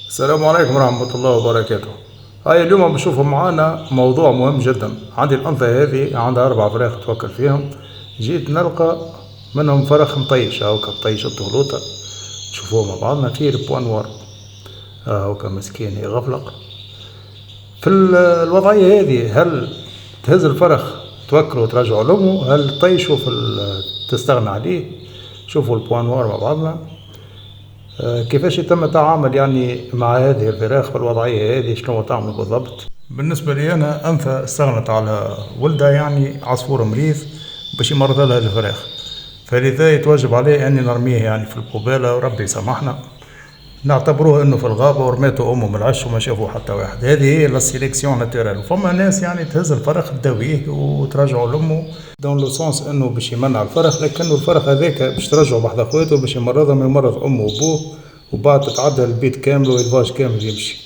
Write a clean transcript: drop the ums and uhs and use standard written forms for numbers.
السلام عليكم ورحمة الله وبركاته. هاي اليوم بنشوفوا معانا موضوع مهم جدا. عندي الأنثى هذه عندها 4 فراخ توكل فيهم. جيت نلقى منهم فرخ مطيش، هاوكا مطيش الطهلوطة. تشوفوه مع بعضنا فيه البوانوار، هاوكا مسكين يغفلق. في الوضعية هذه هل تهز الفرخ توكله وترجعه لأمه، هل تطيشه تستغنى عليه؟ شوفوا البوانوار مع بعضنا. كيفاش يتم التعامل يعني مع هذه الفراخ في الوضعية هذه، شنو تعمل بالضبط؟ بالنسبة لي أنا أنثى استغنت على ولدها، يعني عصفور مريض باش يمرض لها الفراخ، فلذا يتواجب عليه أني نرميه يعني في القبالة، وربي يسامحنا نعتبروه انه في الغابة ورميته امه من العش وما شافوا حتى واحد. هذه هي لا سيليكسيون ناتورال. فما ناس يعني تهز الفرخ تداويه وترجعه لامه دون لو سونس انه باش يمنع الفرخ، لكنه الفرخ هذاك باش ترجعه بحذا خواته باش يمرضهم، يمرض امه وابوه، وبعد تتعدى البيت كامل والفاج كامل يمشي.